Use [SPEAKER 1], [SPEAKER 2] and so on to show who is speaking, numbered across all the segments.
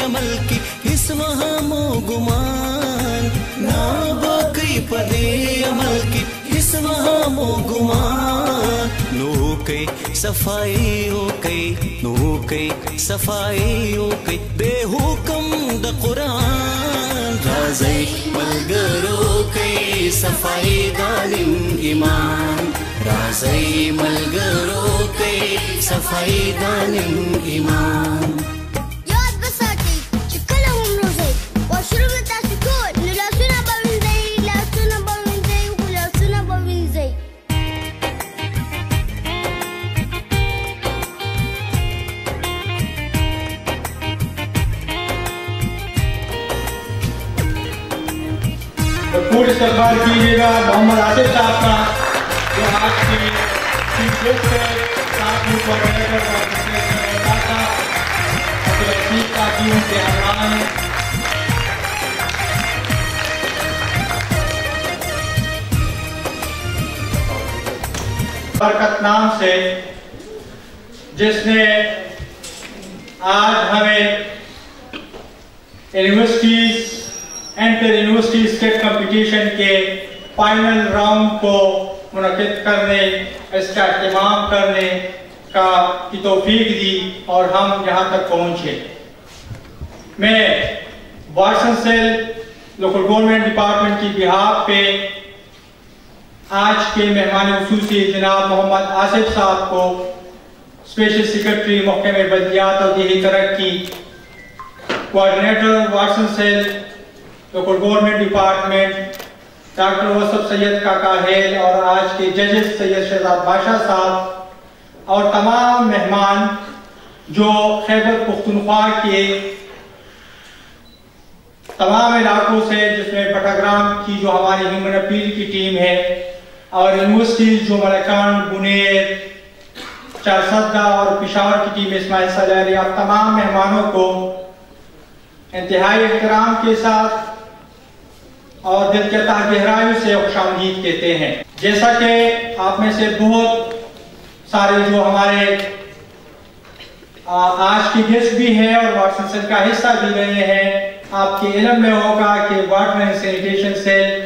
[SPEAKER 1] عمل کی اس وہم و گمان ناباقی پدے عمل کی اس وہم و گمان نو کئی صفائی ہو کئی نو کئی صفائی ہو کئی بے حکم دا قرآن رازی ملگرو کئی صفائی دالم ایمان رازی ملگرو کئی صفائی دالم ایمان
[SPEAKER 2] یاد بساتي چې کله هم روزئ واشروم تاسو ټول نو لاسونه به وینځئ لاسونه به وینځئ خو لاسونه به وینځئ
[SPEAKER 3] پورے استقبال کیجیے گا محمد آصف صاحب کا جو آج کی چیف گیسٹ ہے ساتھ ہی کوآرڈینیٹر کا عبدالعزیز کاجی ان کے ہمراہ ہیں برکت نام سے جس نے آج ہمیں universities inter university state competition کے فائنل راؤنڈ کو منعقد کرنے اس کا اہتمام کرنے کی توفیق دی اور ہم یہاں تک پہنچے میں وارسن سیل لوکل گورنمنٹ ڈپارٹمنٹ کی بہاف پہ آج کے مہمان خصوصی جناب محمد آصف صاحب کو اسپیشل سیکرٹری محکمہ بلدیات اور دیہی ترقی کوآرڈینیٹر وارسن cell local government department doctor Wasif Syed کاکا ہیل اور آج کے ججز سید شہزاد بادشاہ صاحب اور تمام مہمان جو خیبر پختونخوا کے تمام علاقوں سے جس میں بٹاگرام کی جو ہماری ہیومن اپیل کی ٹیم ہے اور یونیورسٹیز جو ملکان بنیر چارسدہ اور پشاور کی ٹیم اس میں حصہ لے رہی آپ تمام مہمانوں کو انتہائی احترام کے ساتھ اور دل کے تہ گہرائیوں سے خوش آمدید کہتے ہیں جیسا کہ آپ میں سے بہت سارے جو ہمارے آج کے گیسٹ بھی ہیں اور وارسن سیل کا حصہ بھی رہے ہیں آپ کے علم میں ہوگا کہ water and sanitation cell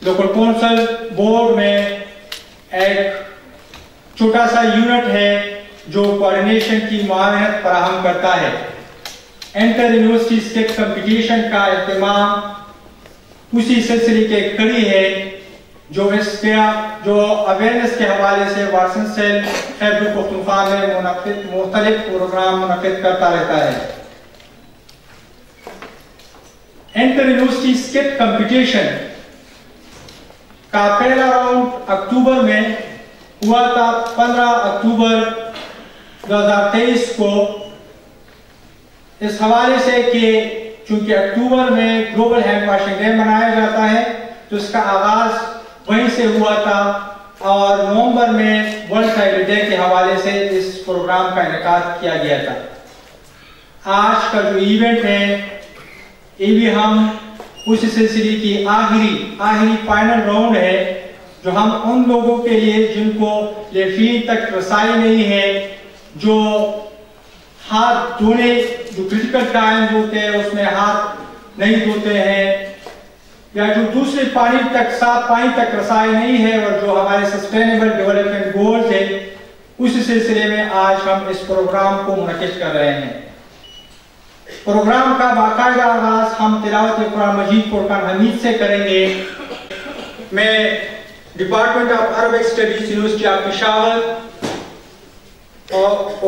[SPEAKER 3] local council board میں ایک چھوٹا سا یونٹ ہے جو کوارڈینیشن کی معاونت فراہم کرتا ہے انٹر یونیورسٹی اسٹیٹ کمپٹیشن کا اہتمام اسی سلسلے کے کڑی ہے جو اویئرنس کے حوالے سے وارسن سیل خیبر پختونخوا میں مختلف پروگرام منعقد کرتا رہتا ہے انٹر یونیورسٹی اسٹیٹ کمپٹیشن کا پہلا راؤنڈ اکتوبر میں ہوا تھا 15 اکتوبر 2023 کو اس حوالے سے کہ چونکہ اکتوبر میں گلوبل ہینڈ واشنگ ڈے منایا جاتا ہے تو اس کا آغاز وہیں سے ہوا تھا اور نومبر میں ورلڈ ٹائیگر ڈے کے حوالے سے اس پروگرام کا انعقاد کیا گیا تھا آج کا جو ایونٹ ہے یہ بھی ہم اس سلسلے کی آخری فائنل راؤنڈ ہے جو ہم ان لوگوں کے لیے جن کو لیفین تک رسائی نہیں ہے جو ہاتھ دھونے جو کریٹیکل ٹائم ہوتے ہیں اس میں ہاتھ نہیں دھوتے ہیں یا جو دوسرے پانی تک صاف پانی تک رسائی نہیں ہے اور جو ہمارے سسٹینیبل ڈیولپمنٹ گولز ہیں اس سلسلے میں آج ہم اس پروگرام کو منعقد کر رہے ہیں پروگرام کا باقاعدہ آغاز ہم تلاوت قرآن مجید فرقان حمید سے کریں گے میں department of Arabic studies university of Peshawar اور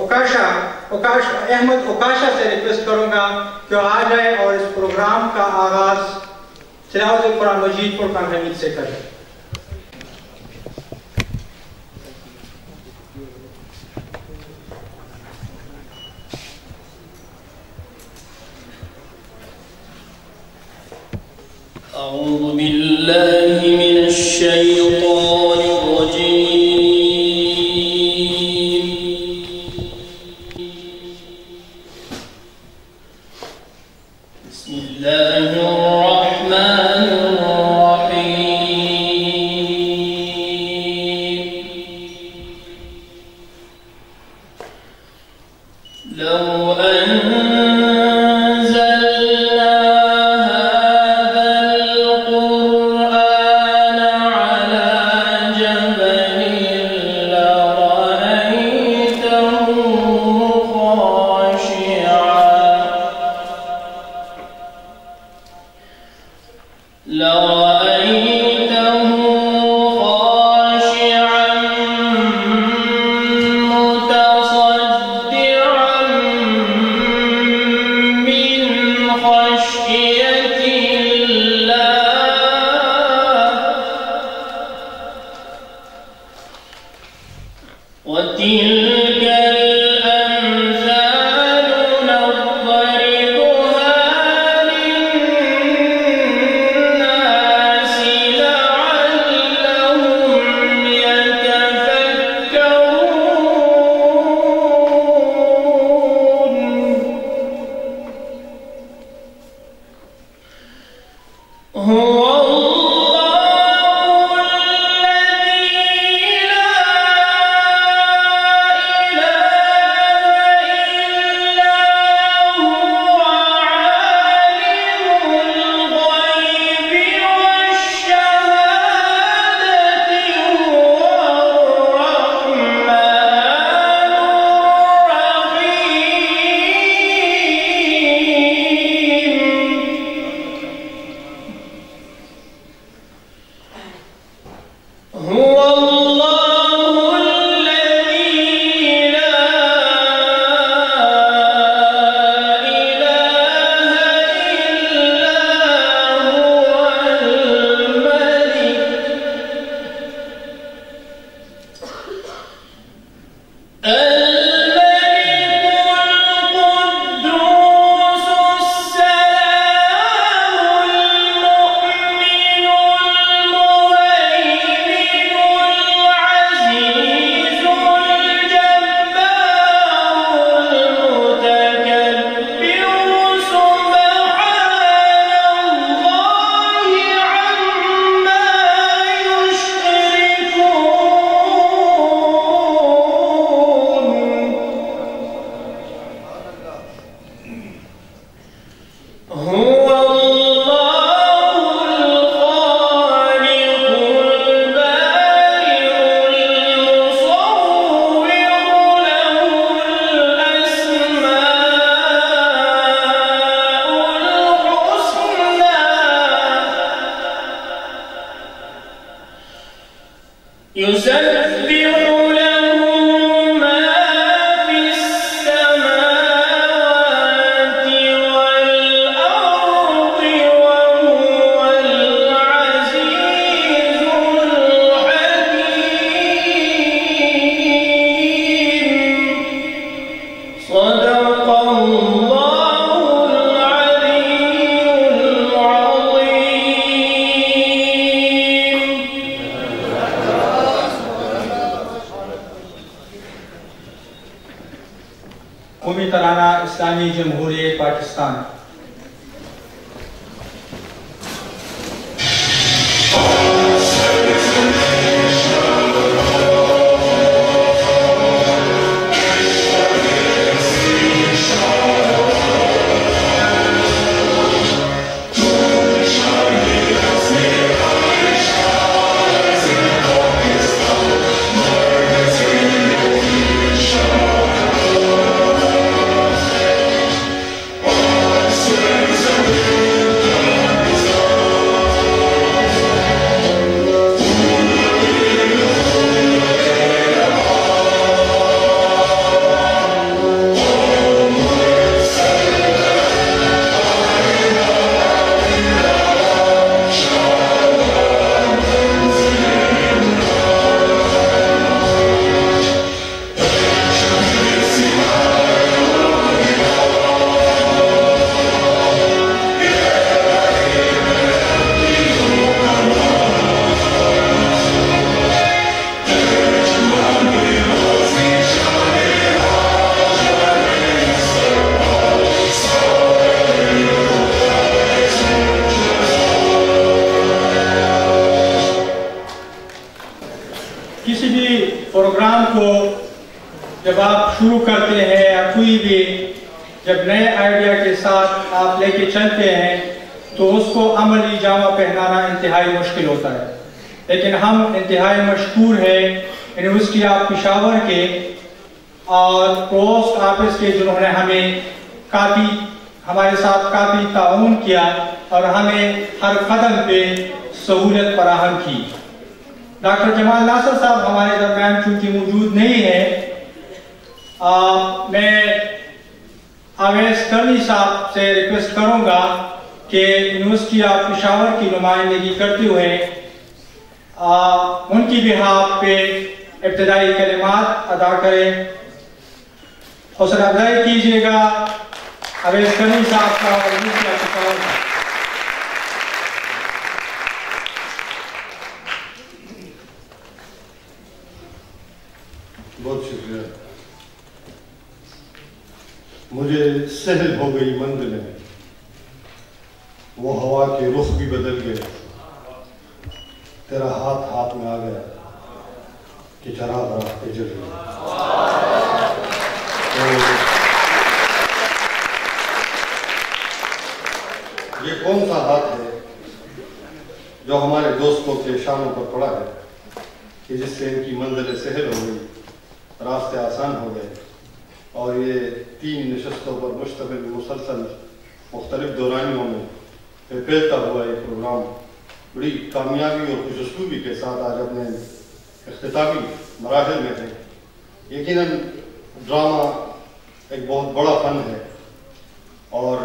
[SPEAKER 3] احمد اوکاشا سے ریکویسٹ کروں گا کہ وہ آ جائے اور اس پروگرام کا آغاز تلاوت قرآن مجید فرقان حمید سے کریں
[SPEAKER 4] أعوذ بالله من الشيطان الرجيم بسم الله الرحمن الرحيم لو أنزلنا
[SPEAKER 3] قومی ترانہ اسلامی جمہوریہ پاکستان. جب آپ شروع کرتے ہیں یا کوئی بھی جب نئے آئیڈیا کے ساتھ آپ لے کے چلتے ہیں تو اس کو عملی جامہ پہنانا انتہائی مشکل ہوتا ہے، لیکن ہم انتہائی مشکور ہیں یونیورسٹی آف پشاور کے اور پروسٹ آفس کے جنہوں نے ہمارے ساتھ کافی تعاون کیا اور ہمیں ہر قدم پہ سہولت فراہم کی. ڈاکٹر جمال ناصر صاحب ہمارے درمیان چونکہ موجود نہیں ہیں، میں اویس کرنی صاحب سے ریکویسٹ کروں گا کہ یونیورسٹی آف پشاور کی نمائندگی کرتے ہوئے ان کی بہاف پہ ابتدائی کلمات ادا کریں. حوصلہ افزائی کیجیے گا اویس کرنی صاحب کا اور یونیورسٹی آف پشاور کا.
[SPEAKER 5] بہت شکریہ. مجھے سہل ہو گئی منزلیں، وہ ہوا کے رخ بھی بدل گئے، تیرا ہاتھ ہاتھ میں آ گیا کہ چراغ راہ پہ جل گیا. یہ کون سا ہاتھ ہے جو ہمارے دوستوں کے شانوں پر پڑا ہے کہ جس سے ان کی منزلیں سہل ہو گئی، راستے آسان ہو گئے، اور یہ 3 نشستوں پر مشتمل مسلسل مختلف دورانیوں میں پھیلتا ہوا یہ پروگرام بڑی کامیابی اور خوش اسلوبی کے ساتھ آج اپنے اختتامی مراحل میں ہے. یقیناً ڈرامہ ایک بہت بڑا فن ہے اور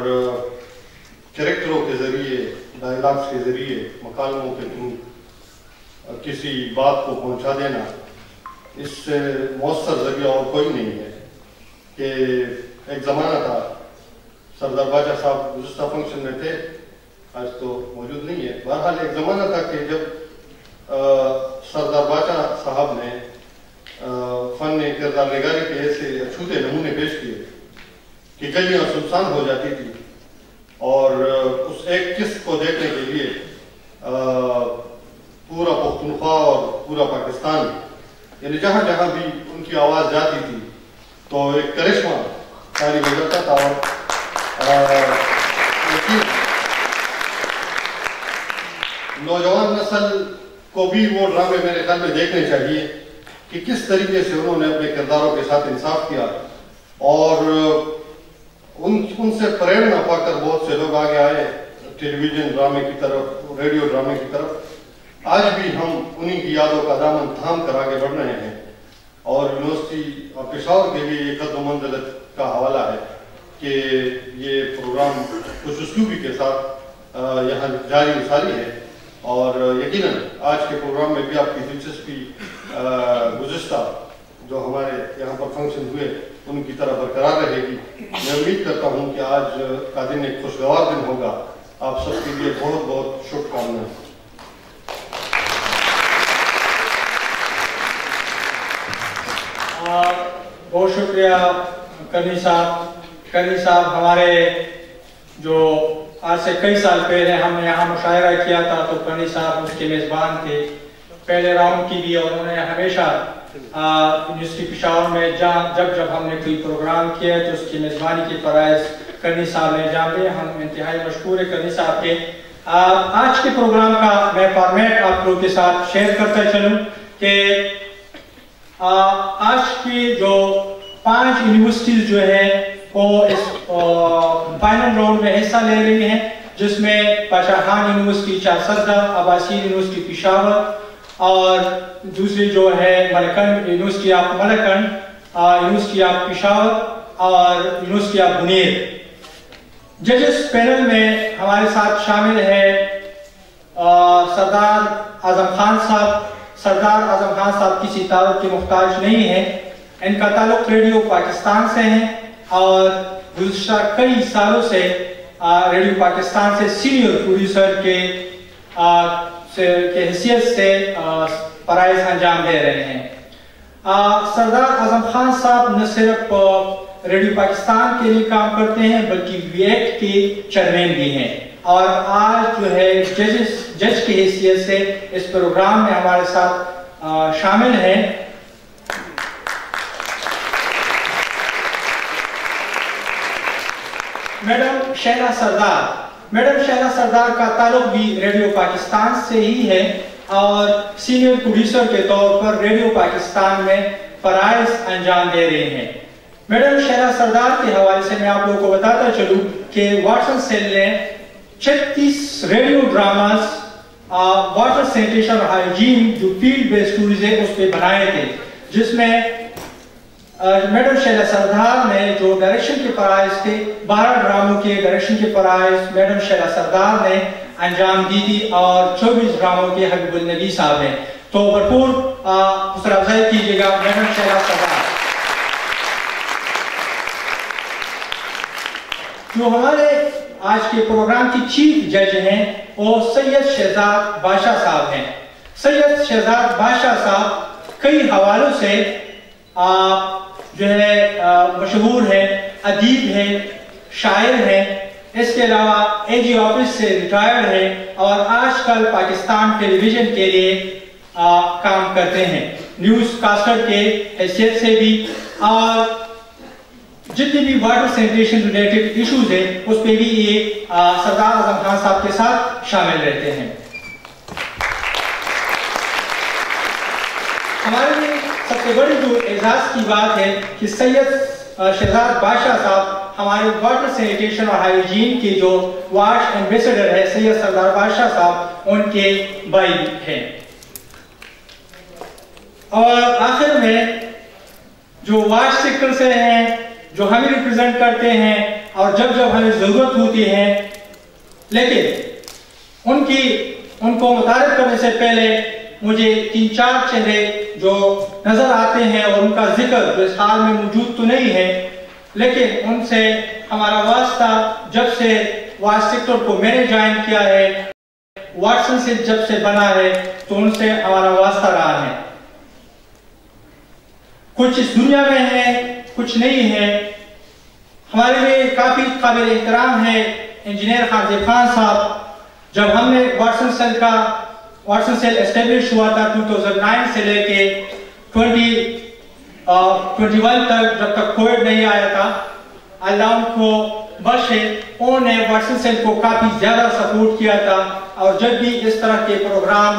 [SPEAKER 5] کریکٹروں کے ذریعے، ڈائلاگس کے ذریعے، مکالموں کے تھرو کسی بات کو پہنچا دینا، اس سے مؤثر ذریعہ اور کوئی نہیں ہے. کہ ایک زمانہ تھا، سردار باچا صاحب گزشتہ فنکشن میں تھے، آج تو موجود نہیں ہے، بہرحال ایک زمانہ تھا کہ جب سردار باچا صاحب نے فن کردار نگاری کے ایسے اچھوتے نمونے پیش کیے کہ گلیاں سنسان ہو جاتی تھی، اور اس ایک قسط کو دیکھنے کے لیے پورا پختونخوا اور پورا پاکستان، یعنی جہاں جہاں بھی ان کی آواز جاتی تھی تو ایک کرشمہ جاری ہو جاتا تھا. اور نوجوان نسل کو بھی وہ ڈرامے میرے خیال میں دیکھنے چاہیے کہ کس طریقے سے انہوں نے اپنے کرداروں کے ساتھ انصاف کیا، اور ان سے پریرنا پا کر بہت سے لوگ آگے آئے ٹیلی ویژن ڈرامے کی طرف، ریڈیو ڈرامے کی طرف. آج بھی ہم انہی کی یادوں کا دامن تھام کر آگے بڑھ رہے ہیں، اور یونیورسٹی آف پشاور کے لیے ایک قد و منزلت کا حوالہ ہے کہ یہ پروگرام خوش اسلوبی کے ساتھ یہاں جاری ساری ہے. اور یقیناً آج کے پروگرام میں بھی آپ کی دلچسپی گزشتہ جو ہمارے یہاں پر فنکشن ہوئے ان کی طرح برقرار رہے گی. میں امید کرتا ہوں کہ آج کا دن ایک خوشگوار دن ہوگا. آپ سب کے لیے بہت بہت شبھ کامنائیں.
[SPEAKER 3] بہت شکریہ کرنی صاحب ہمارے جو آج سے کئی سال پہلے ہم نے یہاں مشاعرہ کیا تھا تو کرنی صاحب اس کے میزبان تھے پہلے راؤنڈ کی بھی، اور انہوں نے ہمیشہ یونیورسٹی پشاور میں جب ہم نے کوئی پروگرام کیا تو اس کی میزبانی کے فرائض کرنی صاحب نے جانتے، ہم انتہائی مشکور ہیں کرنی صاحب کے۔ آج کے پروگرام کا میں فارمیٹ آپ لوگوں کے ساتھ شیئر کرتا چلوں کہ آج کی جو 5 یونیورسٹیز جو ہیں وہ اس فائنل راؤنڈ میں حصہ لے رہی ہیں، جس میں پاشا خان یونیورسٹی چارسدہ، عباسی یونیورسٹی پشاور اور دوسری جو ہے Malakand university of Malakand, university of Peshawar اور یونیورسٹی آف بنیر۔ ججز پینل میں ہمارے ساتھ شامل ہے سردار اعظم خان صاحب۔ سردار اعظم خان صاحب کسی تعارف کے محتاج نہیں ہیں، ان کا تعلق ریڈیو پاکستان سے ہے اور گزشتہ کئی سالوں سے ریڈیو پاکستان سے سینئر پروڈیوسر کے حیثیت سے فرائض انجام دے رہے ہیں۔ سردار اعظم خان صاحب نہ صرف ریڈیو پاکستان کے لیے کام کرتے ہیں بلکہ وی ایکٹ کے چیئرمین بھی ہیں، اور آج جو ہے جج کی حیثیت سے اس پروگرام میں ہمارے ساتھ شامل ہیں۔ میڈم شہلا سردار کا تعلق بھی ریڈیو پاکستان سے ہی ہے اور سینئر پروڈیوسر کے طور پر ریڈیو پاکستان میں فرائض انجام دے رہے ہیں۔ میڈم شہلا سردار کے حوالے سے میں آپ لوگوں کو بتاتا چلوں کہ واٹسن سیل نے 36 ریڈیو ڈراماز واٹر سینیٹیشن اور ہائیجین جو فیلڈ بیس ٹورز ہے اس پہ بنائے تھے، جس میں میڈم شہلا سردار نے جو ڈائریکشن کے فرائض تھے 12 ڈراموں کے ڈائریکشن کے فرائض میڈم شہلا سردار نے انجام دی تھی اور 24 ڈراموں کے حبیب النبی صاحب ہیں۔ تو بھرپور حوصلہ افزائی کیجیے گا میڈم شہلا سردار۔ جو ہمارے آج کے پروگرام کی چیف جج ہیں وہ سید شہزاد بادشاہ صاحب ہیں۔ سید شہزاد بادشاہ صاحب کئی حوالوں سے جو ہے مشہور ہیں، ادیب ہیں، شاعر ہیں، اس کے علاوہ اے جی آفس سے ریٹائرڈ ہیں اور آج کل پاکستان ٹیلی ویژن کے لیے کام کرتے ہیں، نیوز کاسٹر کے حیثیت سے بھی، اور جتنی بھی واٹر سینیٹیشن ریلیٹڈ ایشوز ہیں اس پہ بھی یہ سردار اعظم خان صاحب کے ساتھ شامل رہتے ہیں۔ ہمارے لیے سب سے بڑی جو اعزاز کی بات ہے کہ سید شہزاد بادشاہ صاحب ہمارے واٹر سینیٹیشن اور ہائیجین کے جو واش ایمبیسڈر ہے سید سردار بادشاہ صاحب ان کے بھائی ہیں۔ اور آخر میں جو واش سیکٹر سے ہیں، جو ہمیں ریپرزینٹ کرتے ہیں اور جب ہمیں ضرورت ہوتی ہے، لیکن ان کو متعارف کرنے سے پہلے مجھے 3-4 چہرے جو نظر آتے ہیں اور ان کا ذکر جو اس حال میں موجود تو نہیں ہے لیکن ان سے ہمارا واسطہ جب سے واش سیکٹر کو میں نے جوائن کیا ہے، واٹسن سے جب سے بنا ہے تو ان سے ہمارا واسطہ رہا ہے۔ کچھ اس دنیا میں ہے، کچھ نہیں ہے۔ ہمارے لیے کافی قابل احترام ہے انجینئر خانزیب خان صاحب۔ جب ہم نے واٹسن سیل اسٹیبلش ہوا تھا 2009 سے لے کے 2021 تک، جب تک کووڈ نہیں آیا تھا، اللہ ان کو بخش ہے، انہوں نے واٹسن سیل کو کافی زیادہ سپورٹ کیا تھا اور جب بھی اس طرح کے پروگرام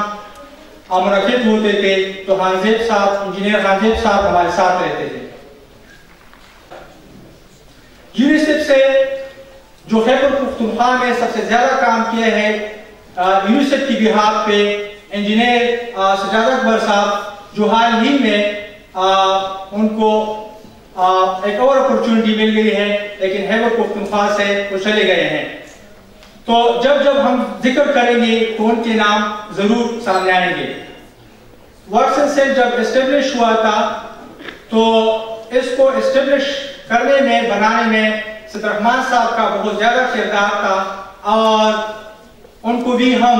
[SPEAKER 3] منعقد ہوتے تھے تو خانزیب صاحب، انجینئر خانزیب صاحب ہمارے ساتھ رہتے تھے۔ یونیسیف سے جو خیبر پختونخوا میں سب سے زیادہ کام کیا ہے یونیسیف کی بہاف پہ انجینئر سجاد اکبر صاحب، جو حال ہی میں ان کو ایک اور اپورچونٹی مل گئی ہے لیکن خیبر پختونخوا سے وہ چلے گئے ہیں، تو جب ہم ذکر کریں گے تو ان کے نام ضرور سامنے آئیں گے۔ واٹسن سیل جب اسٹیبلش ہوا تھا تو اس کو اسٹیبلش کرنے میں، بنانے میں سید رحمان صاحب کا بہت زیادہ کردار تھا اور ان کو بھی ہم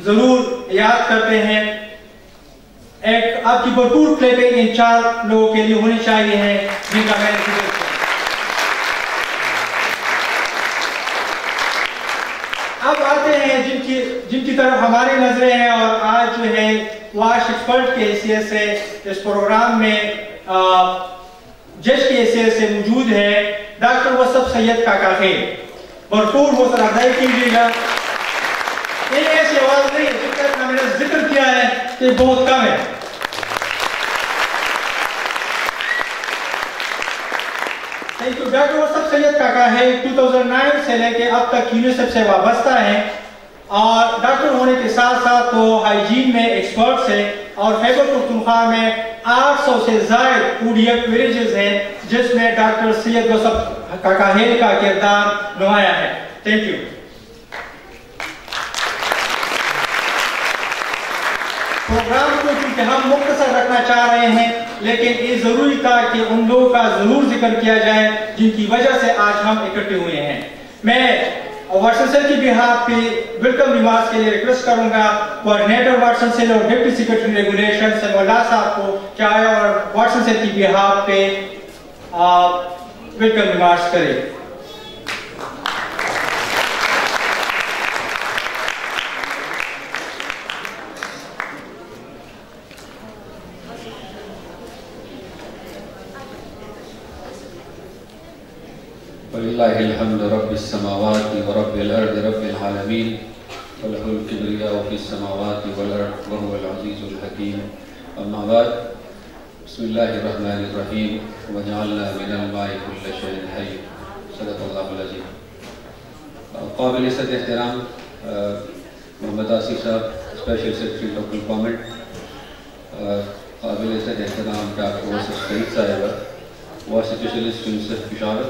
[SPEAKER 3] ضرور یاد کرتے ہیں۔ ایک آپ کی بھرپور کلیپنگ ان 4 لوگوں کے لیے ہونی چاہیے ہے جن کا میں جن کی طرف ہماری نظریں ہیں اور آج جو ہے واش ایکسپرٹ کے حیثیت سے اس پروگرام میں جج کی حیثیت سے موجود ہے ڈاکٹر وصف سید کاکا خیل، بھرپور حوصلہ افزائی کیجیے گا۔ یہ ایسی آواز نہیں ہے جس کا میں نے ذکر کیا ہے کہ بہت کم ہے۔ ڈاکٹر وصف سید کاکا ہے 2009 سے لے کے اب تک یونیسیف سے وابستہ ہیں اور ڈاکٹر ہونے کے ساتھ ساتھ وہ ہائیجین میں ایکسپرٹس ہیں اور خیبر پختونخوا میں 800 سے زائد ODF ویلیجز ہیں جس میں ڈاکٹر سید وصف کاکا خیل کا کردار نمایاں ہے۔ Thank you. پروگرام کو چونکہ ہم مختصر رکھنا چاہ رہے ہیں لیکن یہ ضروری تھا کہ ان لوگوں کا ضرور ذکر کیا جائے جن کی وجہ سے آج ہم اکٹھے ہوئے ہیں۔ میں واٹسن سیل کی بہاف پہ ویلکم ریمارکس کے لیے ریکویسٹ کروں گا کوآرڈینیٹر واٹسن سیل اور ڈپٹی سیکرٹری ریگولیشن سمیع صاحب کو کہ آئے اور واٹسن سیل کی بہاف پہ ویلکم ریمارکس کریں۔
[SPEAKER 6] وَلِلَّهِ الْحَمْدُ رَبِّ السَّمَاوَاتِ وَرَبِّ الْأَرْضِ رَبِّ الْعَالَمِينَ وَلَهُ الْكِبْرِيَاءُ فِي السَّمَاوَاتِ وَالْأَرْضِ وَهُوَ الْعَزِيزُ الْحَكِيمُ أَمَّا بَعْدُ بسم الله الرحمن الرحيم وَجَعَلْنَا مِنَ الْمَاءِ كُلَّ شَيْءٍ حَيٍّ صدق اللہ العظیم۔ قابل عزت احترام محمد آصف صاحب اسپیشل سیکرٹری لوکل گورنمنٹ، قابل عزت احترام ڈاکٹر وصف سید صاحبہ وہ اسپیشلسٹ یونیسیف پشاور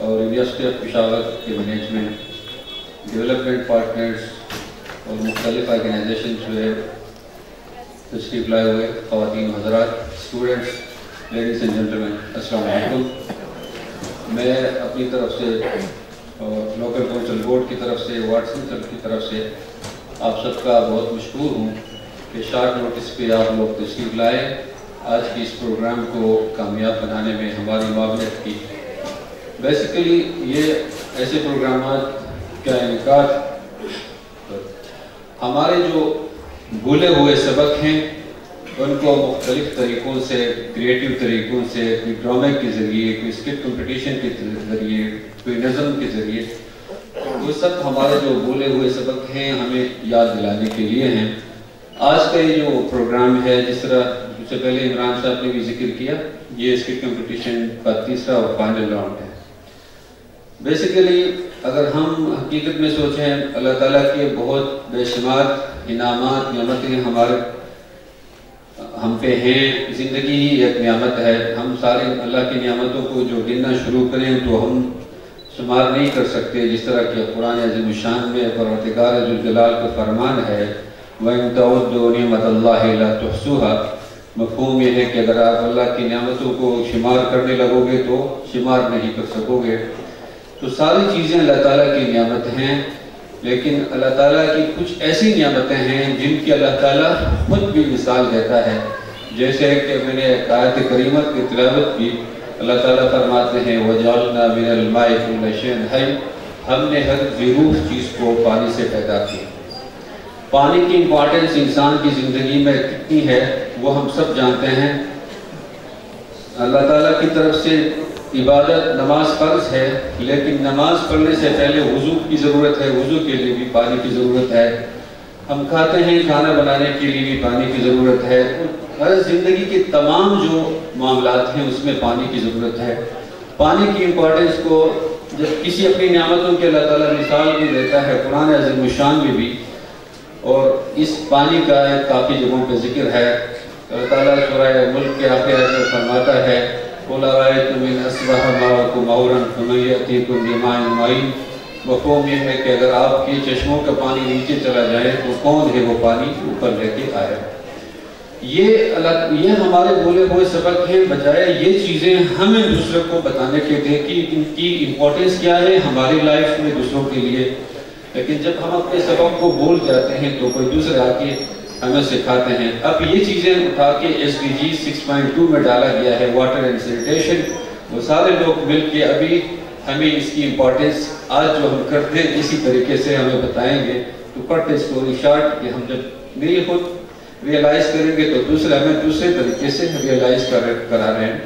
[SPEAKER 6] اور یونیورسٹی آف پشاور کے مینجمنٹ، ڈیولپمنٹ پارٹنرز اور مختلف آرگنائزیشن جو ہے تشریف لائے ہوئے خواتین حضرات، اسٹوڈنٹس، لیڈیز اینڈ جنٹلمین، السلام علیکم۔ میں اپنی طرف سے اور لوکل کونسل بورڈ کی طرف سے، واٹسن سیل کی طرف سے آپ سب کا بہت مشکور ہوں کہ شارٹ نوٹس پہ آپ لوگ تشریف لائے، آج کی اس پروگرام کو کامیاب بنانے میں ہماری معاونت کی۔ بیسیکلی یہ ایسے پروگرامات کا انعقاد ہمارے جو بھولے ہوئے سبق ہیں ان کو مختلف طریقوں سے، کریٹیو طریقوں سے، کوئی ڈرامے کے ذریعے، کوئی اسکٹ کمپٹیشن کے ذریعے، کوئی نظم کے ذریعے، وہ سب ہمارے جو بھولے ہوئے سبق ہیں ہمیں یاد دلانے کے لیے ہیں۔ آج کا یہ جو پروگرام ہے، جس طرح اس سے پہلے عمران صاحب نے بھی ذکر کیا، یہ اسکٹ کمپٹیشن کا تیسرا اور فائنل راؤنڈ ہے۔ بیسیکلی اگر ہم حقیقت میں سوچیں، اللہ تعالیٰ کے بہت بے شمار انعامات، نعمتیں ہم پہ ہیں۔ زندگی ہی ایک نعمت ہے، ہم سارے اللہ کی نعمتوں کو جو گننا شروع کریں تو ہم شمار نہیں کر سکتے۔ جس طرح کہ قرآن عظیم الشان میں پروردگار ذوالجلال کا فرمان ہے وَإِن تَعُدُّوا نِعْمَتَ اللَّهِ لَا تُحْصُوهَا، مفہوم یہ ہے کہ اگر آپ اللہ کی نعمتوں کو شمار کرنے لگو گے تو شمار نہیں کر سکو گے۔ تو ساری چیزیں اللہ تعالیٰ کی نعمت ہیں، لیکن اللہ تعالیٰ کی کچھ ایسی نعمتیں ہیں جن کی اللہ تعالیٰ خود بھی مثال دیتا ہے۔ جیسے کہ میں نے ایک آیت کریمہ کی تلاوت کی، اللہ تعالیٰ فرماتے ہیں وَجَعَلْنَا مِنَ الْمَاءِ كُلَّ شَيْءٍ حَيٍّ، ہم نے ہر ضرور چیز کو پانی سے پیدا کیا۔ پانی کی امپورٹنس انسان کی زندگی میں کتنی ہے وہ ہم سب جانتے ہیں۔ اللہ تعالیٰ کی طرف سے عبادت نماز فرض ہے، لیکن نماز پڑھنے سے پہلے وضو کی ضرورت ہے، وضو کے لیے بھی پانی کی ضرورت ہے۔ ہم کھاتے ہیں، کھانا بنانے کے لیے بھی پانی کی ضرورت ہے۔ ہر زندگی کے تمام جو معاملات ہیں اس میں پانی کی ضرورت ہے۔ پانی کی امپورٹنس کو جب کسی اپنی نعمتوں کے اللہ تعالیٰ مثال بھی دیتا ہے قرآن عظیم الشان میں بھی، اور اس پانی کا کافی جگہوں پہ ذکر ہے۔ اللہ تعالیٰ سورہ ملک کے آخر میں فرماتا ہے قُلْ أَرَأَيْتُمْ إِنْ أَصْبَحَ مَاؤُكُمْ غَوْرًا فَمَنْ يَأْتِيكُمْ بِمَاءٍ مَعِينٍ، مفہوم یہ ہے کہ اگر آپ کے چشموں کا پانی نیچے چلا جائے تو کون ہے وہ پانی اوپر لے کے آئے۔ یہ ہمارے بولے ہوئے سبق ہیں، بجائے یہ چیزیں ہمیں دوسروں کو بتانے کے دیں کہ ان کی امپورٹنس کیا ہے ہماری لائف میں دوسروں کے لیے۔ لیکن جب ہم اپنے سبق کو بھول جاتے ہیں تو کوئی دوسرے آ کے ہمیں سکھاتے ہیں۔ اب یہ چیزیں اٹھا کے SDG 6.2 میں ڈالا گیا ہے، واٹر اینڈ سینیٹیشن۔ وہ سارے لوگ مل کے ابھی ہمیں اس کی امپورٹنس آج جو ہم کرتے ہیں اسی طریقے سے ہمیں بتائیں گے۔ to cut the story short کہ ہم جب نہیں خود ریئلائز کریں گے تو دوسرے ہمیں دوسرے طریقے سے ریئلائز کرا رہے ہیں.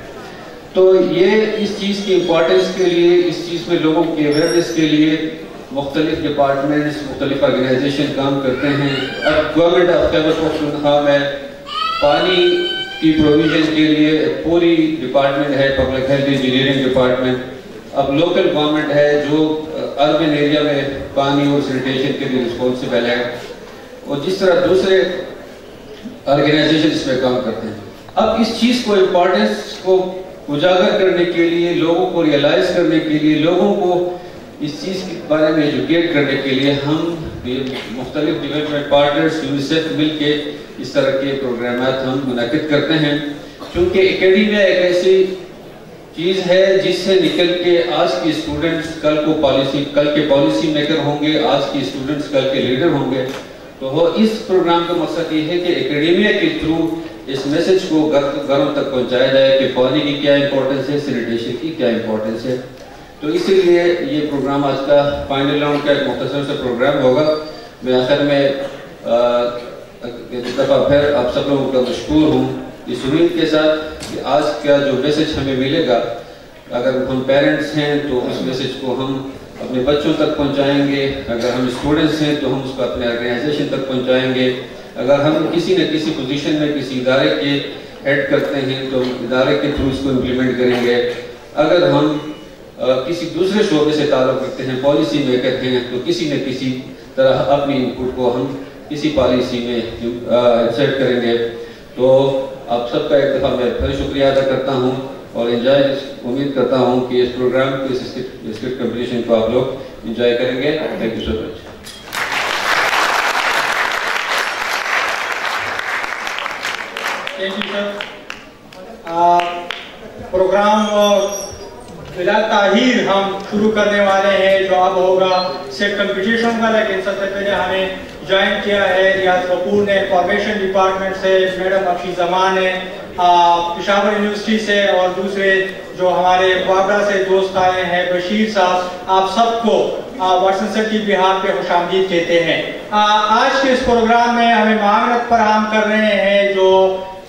[SPEAKER 6] تو یہ اس چیز کی امپورٹنس کے لیے، اس چیز میں لوگوں کی اویئرنیس کے لیے مختلف ڈپارٹمنٹس، مختلف آرگنائزیشن کام کرتے ہیں. اب گورنمنٹ آف خیبر پختونخوا میں پانی کی پروویژن کے لیے پوری ڈپارٹمنٹ ہے، پبلک ہیلتھ انجینئرنگ ڈپارٹمنٹ. اب لوکل گورنمنٹ ہے جو اربن ایریا میں پانی اور سینیٹیشن کے لیے رسپانسبل ہے، اور جس طرح دوسرے آرگنائزیشن اس میں کام کرتے ہیں. اب اس چیز کو امپورٹنس کو اجاگر کرنے کے لیے، لوگوں کو ریئلائز کرنے کے لیے، لوگوں کو اس چیز کے بارے میں ایجوکیٹ کرنے کے لیے ہم مختلف ڈیولپمنٹ پارٹنرز یونیسیف مل کے اس طرح کے پروگرامات ہم منعقد کرتے ہیں. چونکہ اکیڈیمیا ایک ایسی چیز ہے جس سے نکل کے آج کے اسٹوڈنٹس کل کے پالیسی میکر ہوں گے، آج کے اسٹوڈنٹس کل کے لیڈر ہوں گے. تو وہ اس پروگرام کا مقصد یہ ہے کہ اکیڈیمیا کے تھرو اس میسج کو گھروں تک پہنچایا جائے کہ پانی کی کیا امپورٹنس ہے، سینیٹیشن کی کیا امپورٹنس ہے. تو اسی لیے یہ پروگرام آج کا فائنل راؤنڈ کا ایک مختصر سا پروگرام ہوگا. میں آخر میں ایک دفعہ پھر آپ سب لوگوں کا مشکور ہوں اس امید کے ساتھ کہ آج کا جو میسج ہمیں ملے گا، اگر ہم پیرنٹس ہیں تو اس میسج کو ہم اپنے بچوں تک پہنچائیں گے، اگر ہم اسٹوڈنٹس ہیں تو ہم اس کو اپنے آرگنائزیشن تک پہنچائیں گے، اگر ہم کسی نہ کسی پوزیشن میں کسی ادارے کے ہیڈ کرتے ہیں تو ادارے کے تھرو اس کو امپلیمنٹ کریں گے، اگر ہم کسی دوسرے شعبے سے تعلق رکھتے ہیں، پالیسی میکر ہیں، تو کسی نہ کسی طرح اپنی انپٹ کو ہم کسی پالیسی میں انسرٹ کریں گے. تو آپ سب کا ایک دفعہ میں پھر شکریہ ادا کرتا ہوں اور امید کرتا ہوں کہ اس پروگرام کو، اس اسکرپٹ کمپٹیشن کو آپ لوگ انجوائے کریں گے. Thank you so much.
[SPEAKER 3] Thank you sir. Programme بلا تاخیر ہم شروع کرنے والے ہیں جو اب ہوگا سیٹ کمپٹیشن کا، لیکن سب سے پہلے ہمیں جوائن کیا ہے ریاض کپور نے انفارمیشن ڈپارٹمنٹ سے، میڈم افشی زمان نے پشاور یونیورسٹی سے، اور دوسرے جو ہمارے وابرا سے دوست آئے ہیں بشیر صاحب. آپ سب کو واٹسن سر کی بہار پہ خوش آمدید کہتے ہیں. آج کے اس پروگرام میں ہمیں معاونت فراہم کر رہے ہیں جو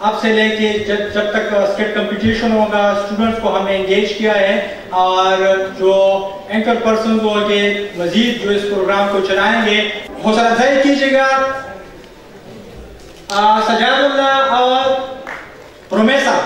[SPEAKER 3] اب سے لے کے جب تک اسکٹ کمپٹیشن ہوگا اسٹوڈنٹس کو ہم نے انگیج کیا ہے، اور جو اینکر پرسن کو کہ مزید جو اس پروگرام کو چلائیں گے حوصلہ افزائی کیجیے گا. سجاد اللہ اور رومیسا.